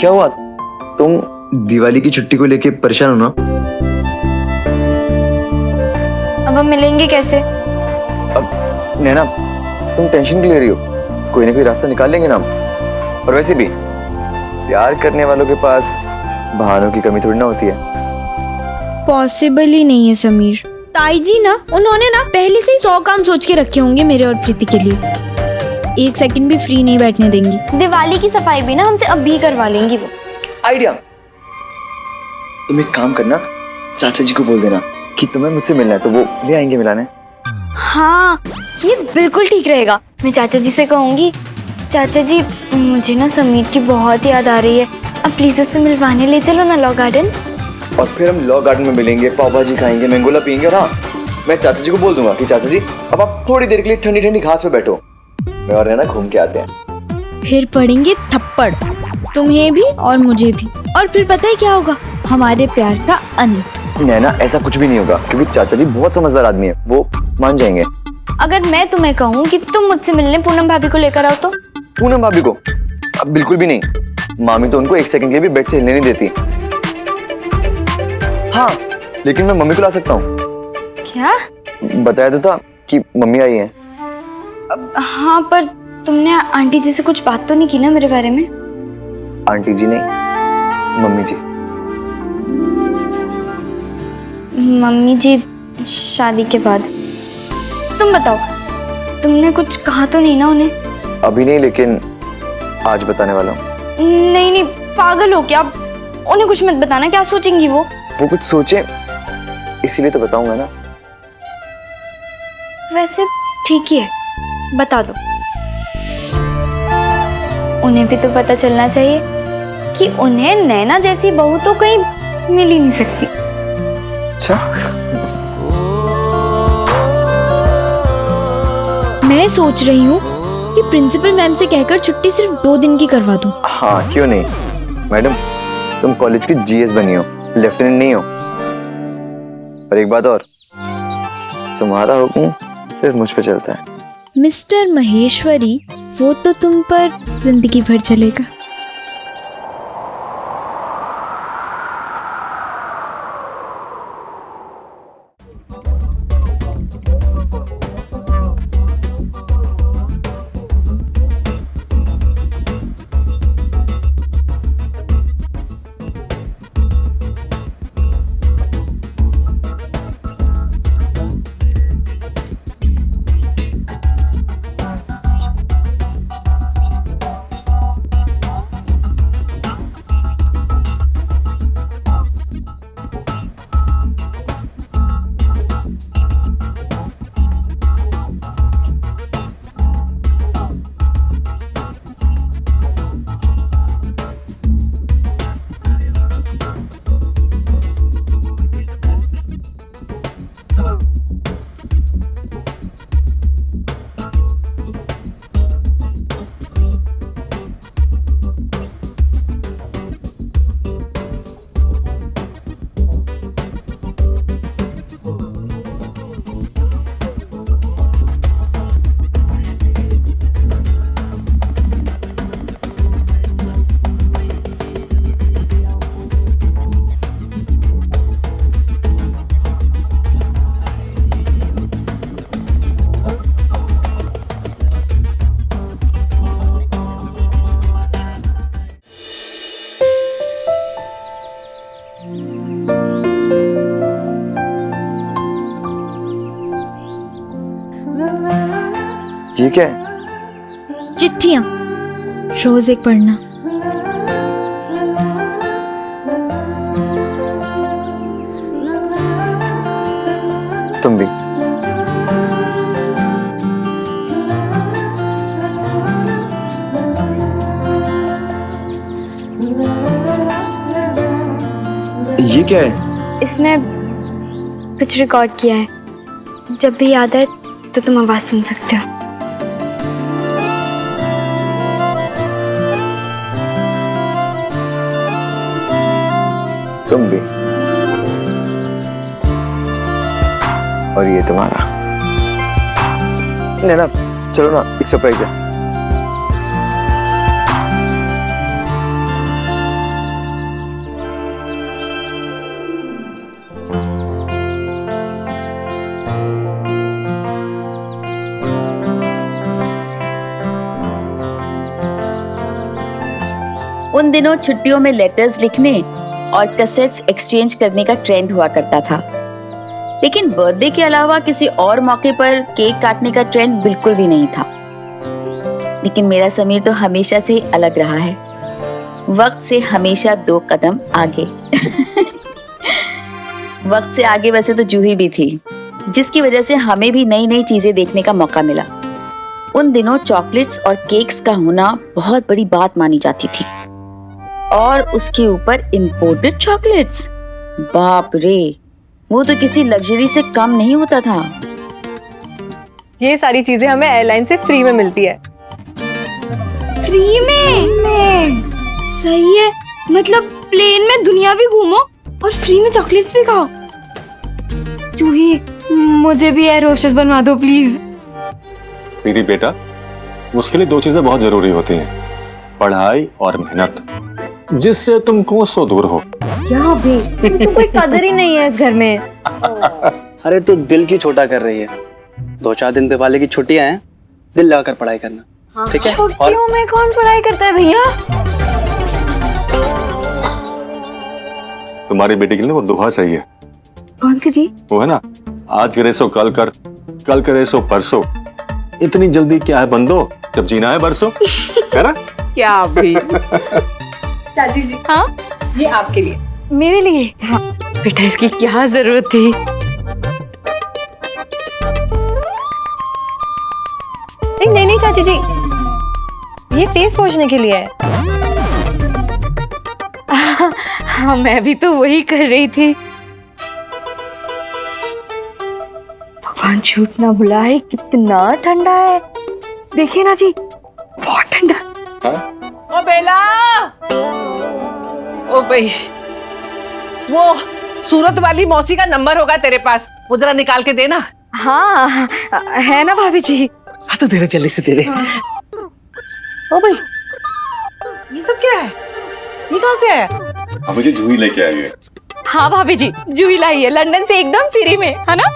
क्या हुआ? तुम दिवाली की छुट्टी को लेके परेशान हो ना? अब हम मिलेंगे कैसे? अब नैना, तुम टेंशन क्यों ले रही हो? कोई ना कोई रास्ता निकाल लेंगे ना हम। और वैसे भी प्यार करने वालों के पास बहानों की कमी थोड़ी ना होती है। पॉसिबल ही नहीं है समीर। ताई जी ना, उन्होंने ना पहले से ही 100 काम सोच के रखे होंगे मेरे और प्रीति के लिए। एक सेकंड भी फ्री नहीं बैठने देंगी। दिवाली की सफाई भी ना हमसे अब भी करवा लेंगी वो। आइडिया, तुम एक काम करना, चाचा जी को बोल देना कि तुम्हें मुझसे मिलना है तो वो ले आएंगे मिलाने। हाँ, ये बिल्कुल ठीक रहेगा। मैं चाचा जी से कहूंगी, चाचा जी मुझे ना समीर की बहुत याद आ रही है, अब प्लीज उससे मिलवाने ले चलो ना लॉ गार्डन। और फिर हम लॉ गार्डन में मिलेंगे, पाव भाजी खाएंगे, मैंगोला पियेंगे। और हाँ, मैं चाचा जी को बोल दूंगा कि चाचा जी अब आप थोड़ी देर के लिए ठंडी ठंडी घास पे बैठो, मैं और नैना घूम के आते हैं। फिर पड़ेंगे थप्पड़, तुम्हें भी और मुझे भी। और फिर पता है क्या होगा? हमारे प्यार का अंत। नैना, ऐसा कुछ भी नहीं होगा क्योंकि चाचा जी बहुत समझदार आदमी है, वो मान जाएंगे। अगर मैं तुम्हें कहूँ कि तुम मुझसे मिलने पूनम भाभी को लेकर आओ तो? पूनम भाभी को? अब बिल्कुल भी नहीं, मामी तो उनको एक सेकंड के लिए भी बेड से हिलने नहीं देती। हाँ, लेकिन मैं मम्मी को ला सकता हूँ। क्या? बताया तो था कि मम्मी आई है। हाँ, पर तुमने आंटी जी से कुछ बात तो नहीं की ना मेरे बारे में? आंटी जी नहीं, मम्मी जी। मम्मी जी शादी के बाद। तुम बताओ, तुमने कुछ कहा तो नहीं ना उन्हें? अभी नहीं, लेकिन आज बताने वाला हूँ। नहीं नहीं, पागल हो क्या? उन्हें कुछ मत बताना, क्या सोचेंगी वो? वो कुछ सोचे इसीलिए तो बताऊंगा ना। वैसे ठीक ही है, बता दो। उन्हें भी तो पता चलना चाहिए कि उन्हें नैना जैसी बहू तो कहीं मिल ही नहीं सकती। अच्छा, मैं सोच रही हूँ कि प्रिंसिपल मैम से कहकर छुट्टी सिर्फ 2 दिन की करवा दूं। हाँ क्यों नहीं। मैडम, तुम कॉलेज की जीएस बनी हो, लेफ्टिनेंट नहीं हो। और एक बात और, तुम्हारा हुक्म सिर्फ मुझ पे चलता है। मिस्टर महेश्वरी, वो तो तुम पर जिंदगी भर चलेगा। ये क्या है? चिट्ठियां, रोज एक पढ़ना। तुम भी। ये क्या है? इसमें कुछ रिकॉर्ड किया है, जब भी याद आए तो तुम आवाज सुन सकते हो। तुम भी। और ये तुम्हारा। नैना, चलो ना, एक सरप्राइज है। उन दिनों छुट्टियों में लेटर्स लिखने और कैसेट्स एक्सचेंज करने का ट्रेंड हुआ करता था, लेकिन बर्थडे के अलावा किसी और मौके पर केक काटने का ट्रेंड बिल्कुल भी नहीं था। लेकिन मेरा समीर तो हमेशा से ही अलग रहा है, वक्त से हमेशा 2 कदम आगे। वक्त से आगे वैसे तो जूही भी थी, जिसकी वजह से हमें भी नई नई चीजें देखने का मौका मिला। उन दिनों चॉकलेट्स और केक्स का होना बहुत बड़ी बात मानी जाती थी, और उसके ऊपर इंपोर्टेड चॉकलेट्स, बाप रे, वो तो किसी लग्जरी से कम नहीं होता था। ये सारी चीजें हमें एयरलाइन से फ्री में मिलती है। फ्री में? सही है, मतलब प्लेन में दुनिया भी घूमो और फ्री में चॉकलेट्स भी खाओ। जूही, मुझे भी एयर होस्टेस बनवा दो प्लीज। दीदी बेटा, उसके लिए 2 चीजें बहुत जरूरी होती हैं, पढ़ाई और मेहनत, जिससे तुम कोसों दूर हो। क्या भी तो कोई कदर ही नहीं है इस घर में। अरे तो दिल क्यों छोटा कर रही है? 2-4 दिन दिवाली की छुट्टियां हैं, दिल लगाकर पढ़ाई करना। हाँ, ठीक है? छुट्टियों में कौन पढ़ाई करता है भैया? तुम्हारी बेटी के लिए वो दुआ चाहिए। कौन सी जी? वो है ना, आज करे सो कल कर, कल करे सो परसों। इतनी जल्दी क्या है बंदो, जब जीना है बरसों, है ना? क्या भी चाची जी, हाँ ये आपके लिए। मेरे लिए? हाँ बेटा, इसकी क्या जरूरत थी? नहीं नहीं चाची जी, ये टेस्ट पहुंचने के लिए है। हाँ मैं भी तो वही कर रही थी। भगवान झूठ ना बुलाए, कितना ठंडा है, देखिए ना जी, बहुत ठंडा। ओ बेला, ओ भाई, वो सूरत वाली मौसी का नंबर होगा तेरे पास, वो जरा निकाल के देना। हाँ है ना भाभी जी। हाँ तो दे रहे, जल्दी से दे रहे। ओ भाई, ये सब क्या है? ये कहाँ से आया? अब मुझे जूही लेके आई है। हाँ भाभी जी, जूही लाई है लंदन से एकदम फ्री में, है ना?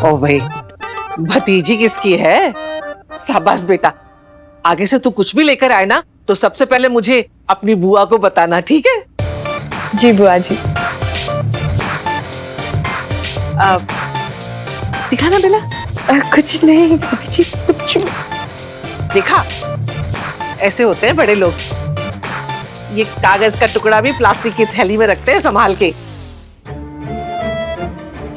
ओ भाई, भतीजी किसकी है? शाबाश बेटा, आगे से तू कुछ भी लेकर आए ना तो सबसे पहले मुझे अपनी बुआ को बताना, ठीक है? जी बुआ जी। दिखाना बेला। कुछ नहीं भाभी जी, कुछ नहीं। देखा, ऐसे होते हैं बड़े लोग। ये कागज का टुकड़ा भी प्लास्टिक की थैली में रखते हैं संभाल के।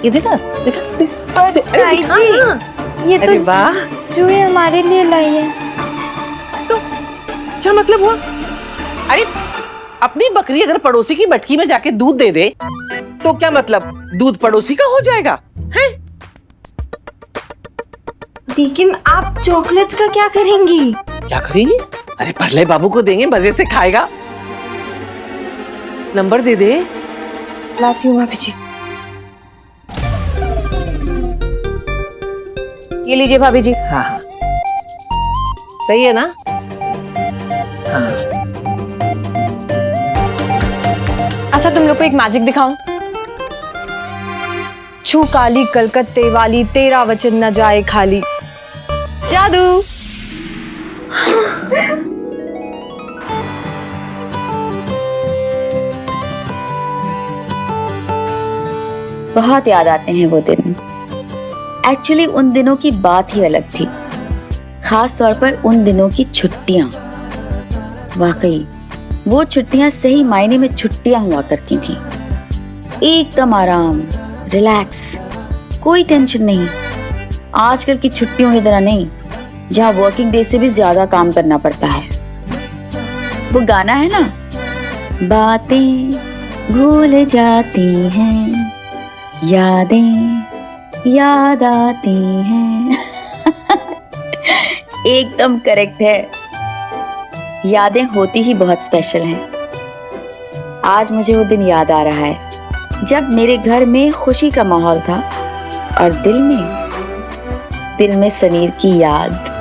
ये देखा, देखा, देखा। ताई जी, ये अरे तो वाह, जूही हमारे लिए लाई है। तो क्या मतलब हुआ? अरे अपनी बकरी अगर पड़ोसी की मटकी में जाके दूध दे दे तो क्या मतलब, दूध पड़ोसी का हो जाएगा? हैं? लेकिन आप चॉकलेट्स का क्या करेंगी? क्या करेंगी? अरे परले बाबू को देंगे, मजे से खाएगा। नंबर दे दे। लाती हूँ भाभी जी। ये लीजिए भाभी जी। हाँ हाँ, सही है ना? हाँ। अच्छा तुम लोग को एक मैजिक दिखाऊं? छू काली कलकत्ते वाली, तेरा वचन न जाए खाली। जादू। बहुत याद आते हैं वो दिन। एक्चुअली उन दिनों की बात ही अलग थी, खास तौर पर उन दिनों की छुट्टियां। वाकई वो छुट्टियां सही मायने में छुट्टियां हुआ करती थी। एकदम आराम, रिलैक्स, कोई टेंशन नहीं। आजकल की छुट्टियों की तरह नहीं, जहाँ वर्किंग डे से भी ज्यादा काम करना पड़ता है। वो गाना है ना, बातें भूल जाती हैं, यादें याद आती हैं। एकदम करेक्ट है। यादें होती ही बहुत स्पेशल हैं। आज मुझे वो दिन याद आ रहा है जब मेरे घर में खुशी का माहौल था और दिल में समीर की याद।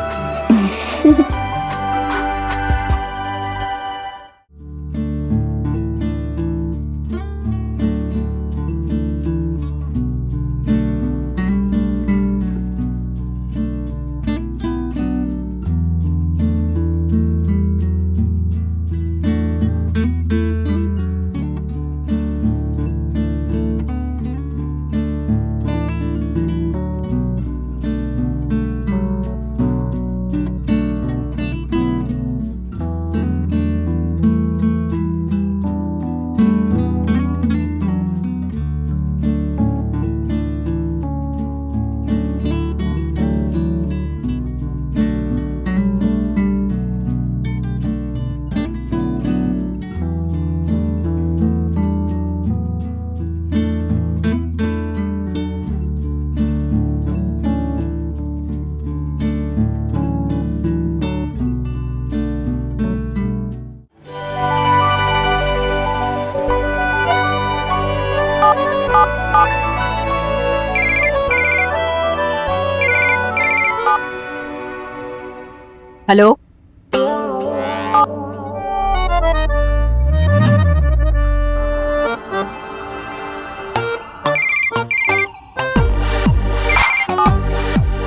हेलो।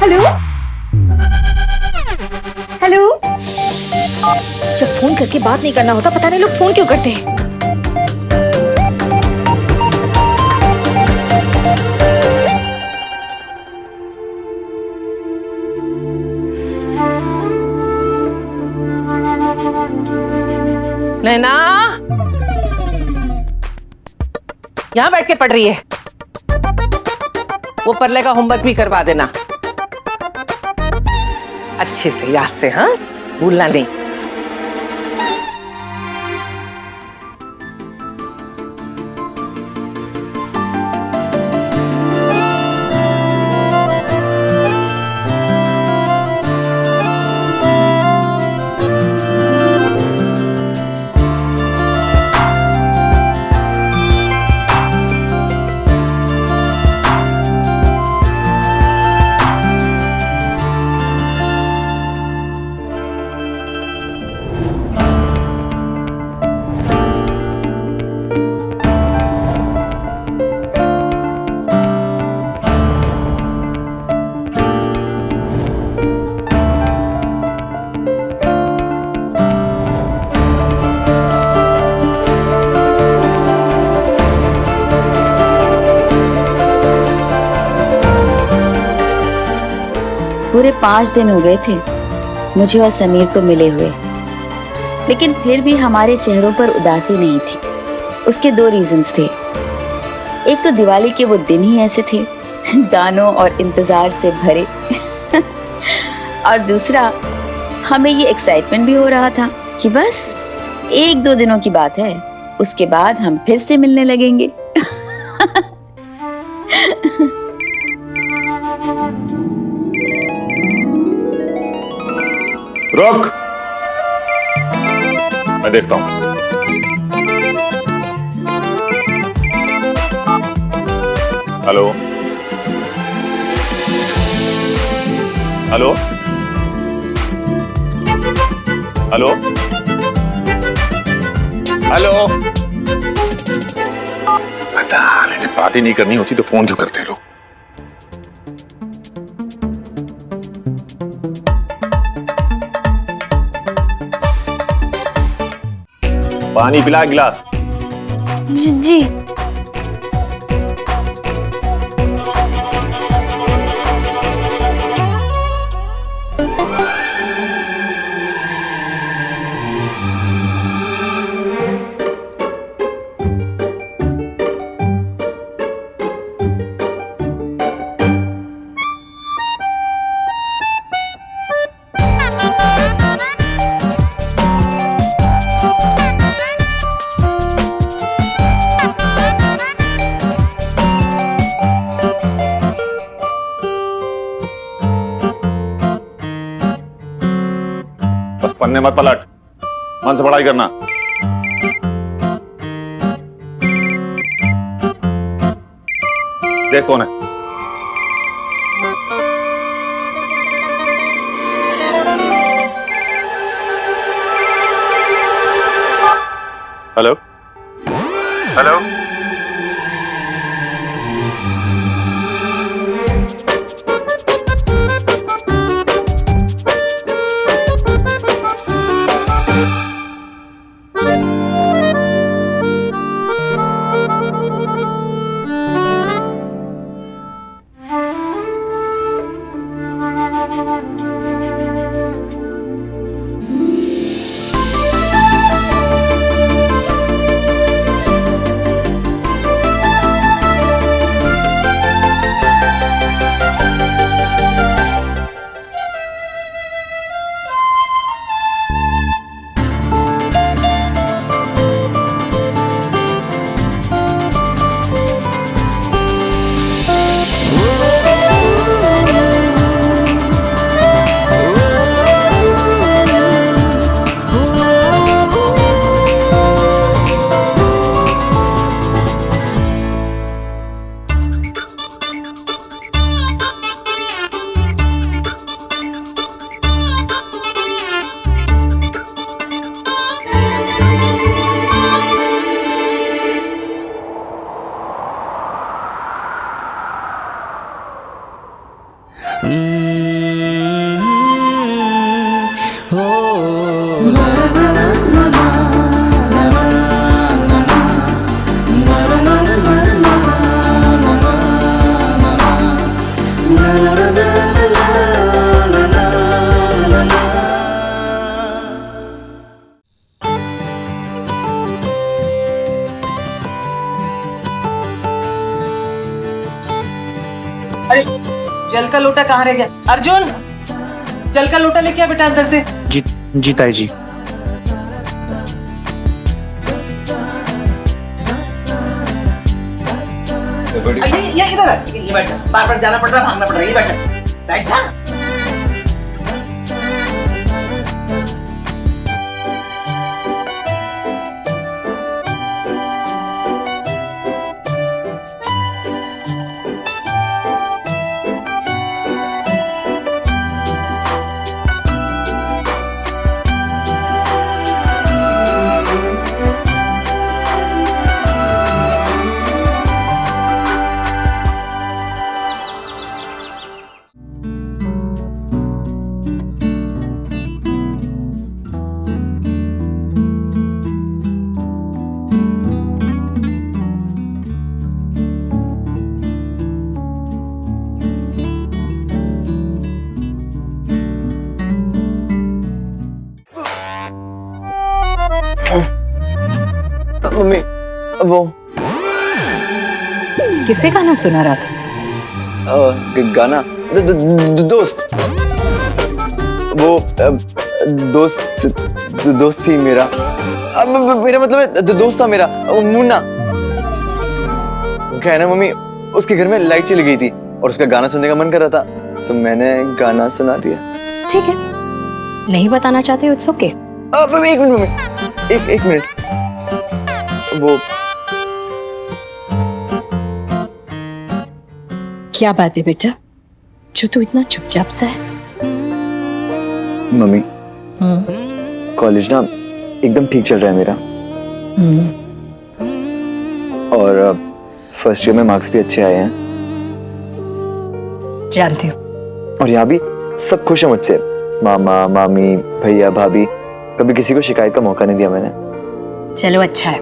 Hello hello. जब फोन करके बात नहीं करना होता, पता नहीं लोग फोन क्यों करते हैं। नैना यहां बैठ के पढ़ रही है, वो परले का होमवर्क भी करवा देना अच्छे से, याद से, हाँ, भूलना नहीं। पूरे 5 दिन हो गए थे मुझे और समीर को मिले हुए, लेकिन फिर भी हमारे चेहरों पर उदासी नहीं थी। उसके 2 रीजंस थे। एक तो दिवाली के वो दिन ही ऐसे थे, गानों और इंतजार से भरे और दूसरा हमें ये एक्साइटमेंट भी हो रहा था कि बस 1-2 दिनों की बात है, उसके बाद हम फिर से मिलने लगेंगे। रुक, मैं देखता हूं। Hello hello hello hello. पता नहीं, बात ही नहीं करनी होती तो फोन क्यों करते हैं लोग। पानी पिला गिलास। जी। बस पन्ने मत पलट, मन से पढ़ाई करना। देख कौन है। Hello hello. जल का लोटा कहाँ रह गया? अर्जुन, जल का लोटा लेके आ बेटा अंदर से। जी ताई जी। ये इधर है। ये बैठ, बार-बार जाना पड़ रहा है, भागना पड़ रहा है। ये बैठ जा। मम्मी वो किसे गाना सुना रहा था? गाना दोस्त वो दोस्त थी मेरा। मेरा मतलब है दोस्त था मेरा, मुन्ना। क्या है ना मम्मी, उसके घर में लाइट चली गई थी और उसका गाना सुनने का मन कर रहा था, तो मैंने गाना सुना दिया। ठीक है, नहीं बताना चाहते हो, इट्स ओके। मम्मी एक मिनट मम्मी, एक मिनट। वो क्या बात है बेटा, जो तू इतना चुपचाप सा है? मम्मी कॉलेज ना एकदम ठीक चल रहा है मेरा, और फर्स्ट ईयर में मार्क्स भी अच्छे आए हैं, जानती हूँ। और यहाँ भी सब खुश है मुझसे। मामा मामी भैया भाभी, कभी किसी को शिकायत का मौका नहीं दिया मैंने। चलो अच्छा है,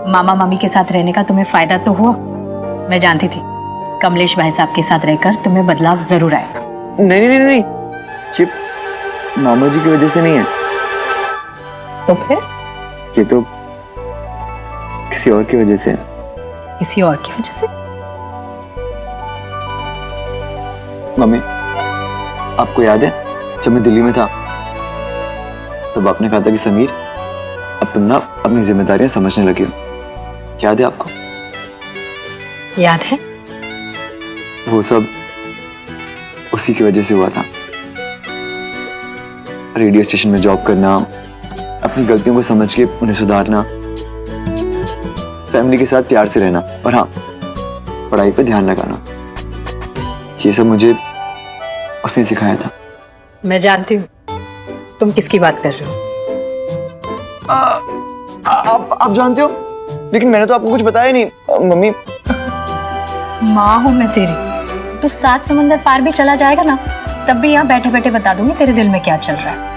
मामा मामी के साथ रहने का तुम्हें फायदा तो हुआ। मैं जानती थी कमलेश भाई साहब के साथ रहकर तुम्हें बदलाव जरूर आएगा। नहीं नहीं नहीं, ये मामा जी की वजह से नहीं है। तो फिर? ये तो किसी और की वजह से है। किसी और की वजह से? मम्मी आपको याद है जब मैं दिल्ली में था, तब आपने कहा था कि समीर अब तुम ना अपनी जिम्मेदारियां समझने लगे हो, याद है आपको? याद है। वो सब उसी की वजह से हुआ था। रेडियो स्टेशन में जॉब करना, अपनी गलतियों को समझ के उन्हें सुधारना, फैमिली के साथ प्यार से रहना, और हाँ पढ़ाई पे ध्यान लगाना, ये सब मुझे उसने सिखाया था। मैं जानती हूँ तुम किसकी बात कर रहे हो। आप जानते हो, लेकिन मैंने तो आपको कुछ बताया नहीं। मम्मी माँ हूं मैं तेरी, तू 7 समंदर पार भी चला जाएगा ना, तब भी यहाँ बैठे बैठे बता दूंगी तेरे दिल में क्या चल रहा है।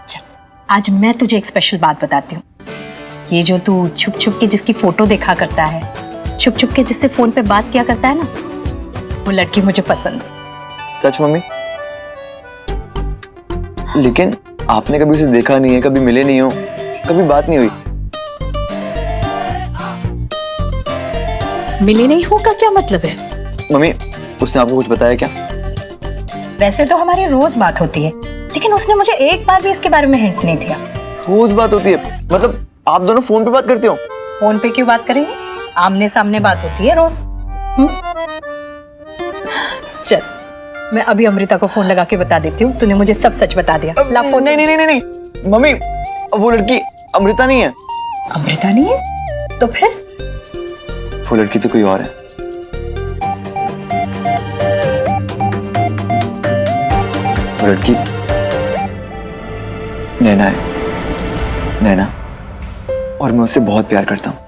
चल, आज मैं तुझे एक स्पेशल बात बताती हूँ। ये जो तू छुप छुप के जिसकी फोटो देखा करता है, छुप छुप के जिससे फोन पे बात किया करता है ना, वो लड़की मुझे पसंद है। सच मम्मी? लेकिन आपने कभी उसे देखा नहीं है, कभी मिले नहीं हो, कभी बात नहीं हुई। मिले नहीं हो का क्या मतलब है? मम्मी उसने आपको कुछ बताया क्या? वैसे तो हमारी रोज बात होती है, लेकिन उसने मुझे एक बार भी इसके बारे में हिंट नहीं दिया। रोज बात होती है? मतलब आप दोनों फोन पे बात करते हो? फोन पे क्यों बात करेंगे, आमने सामने बात होती है रोज। चल मैं अभी अमृता को फोन लगा के बता देती हूँ, तूने मुझे सब सच बता दिया। ला फोन। नहीं नहीं नहीं नहीं मम्मी, वो लड़की अमृता नहीं है। अमृता नहीं है? तो फिर? वो लड़की तो कोई और है। वो लड़की नैना है, नैना, और मैं उससे बहुत प्यार करता हूँ।